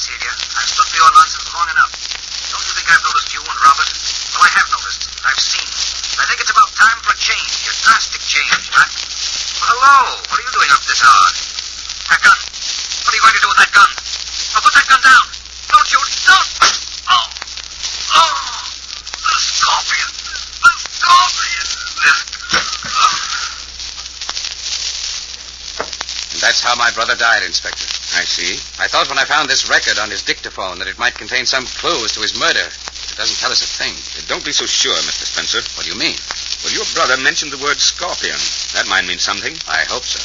Celia. I've stood for your nonsense long enough. Don't you think I've noticed you and Robert? Well, I have noticed. I've seen. I think it's about time for a change, a drastic change. Well, hello. What are you doing up this hour? That gun. What are you going to do with that gun? Now, put that gun down. Don't shoot. Don't. Oh. Oh. The scorpion. The scorpion. And that's how my brother died, Inspector. I see. I thought when I found this record on his dictaphone that it might contain some clues to his murder. It doesn't tell us a thing. Don't be so sure, Mr. Spencer. What do you mean? Well, your brother mentioned the word scorpion. That might mean something. I hope so.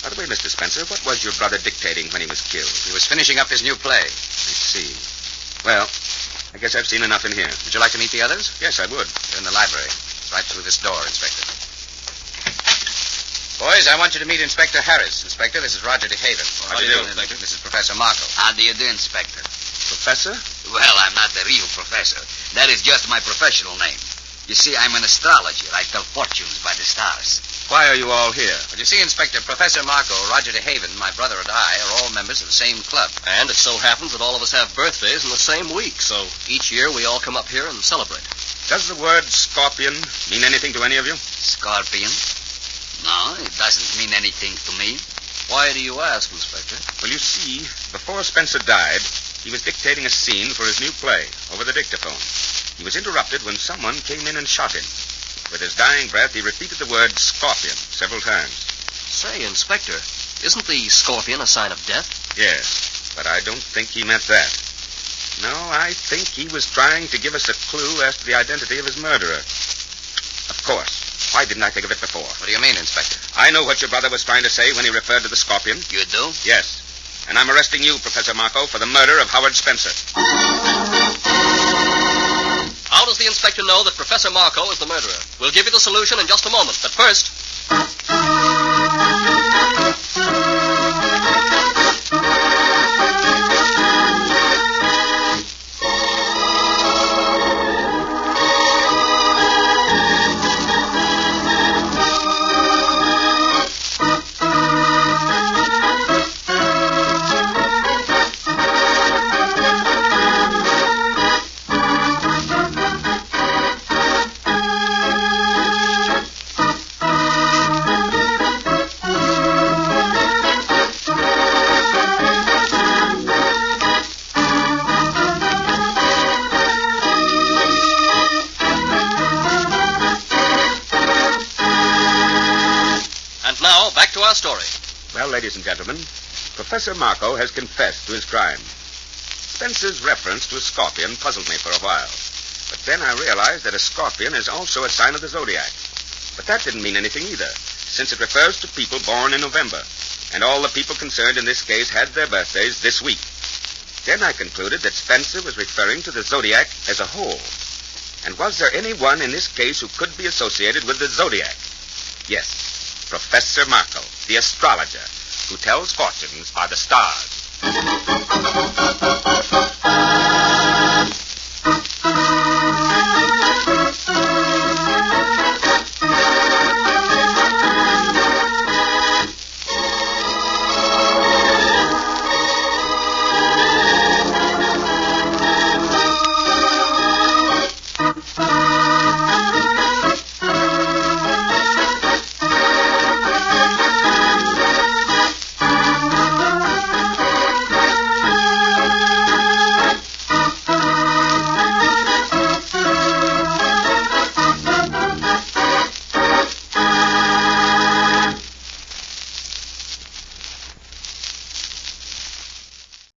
By the way, Mr. Spencer, what was your brother dictating when he was killed? He was finishing up his new play. I see. Well, I guess I've seen enough in here. Would you like to meet the others? Yes, I would. They're in the library. Right through this door, Inspector. Boys, I want you to meet Inspector Harris. Inspector, this is Roger DeHaven. How do you do, Inspector? This is Professor Marco. How do you do, Inspector? Professor? Well, I'm not the real professor. That is just my professional name. You see, I'm an astrologer. I tell fortunes by the stars. Why are you all here? Well, you see, Inspector, Professor Marco, Roger DeHaven, my brother, and I are all members of the same club. And it so happens that all of us have birthdays in the same week, so each year we all come up here and celebrate. Does the word scorpion mean anything to any of you? Scorpion? No, it doesn't mean anything to me. Why do you ask, Inspector? Well, you see, before Spencer died, he was dictating a scene for his new play over the dictaphone. He was interrupted when someone came in and shot him. With his dying breath, he repeated the word scorpion several times. Say, Inspector, isn't the scorpion a sign of death? Yes, but I don't think he meant that. No, I think he was trying to give us a clue as to the identity of his murderer. Of course. Why didn't I think of it before? What do you mean, Inspector? I know what your brother was trying to say when he referred to the scorpion. You do? Yes. And I'm arresting you, Professor Marco, for the murder of Howard Spencer. How does the inspector know that Professor Marco is the murderer? We'll give you the solution in just a moment, but first... Now, back to our story. Well, ladies and gentlemen, Professor Marco has confessed to his crime. Spencer's reference to a scorpion puzzled me for a while. But then I realized that a scorpion is also a sign of the zodiac. But that didn't mean anything either, since it refers to people born in November. And all the people concerned in this case had their birthdays this week. Then I concluded that Spencer was referring to the zodiac as a whole. And was there anyone in this case who could be associated with the zodiac? Yes. Professor Marco, the astrologer, who tells fortunes by the stars.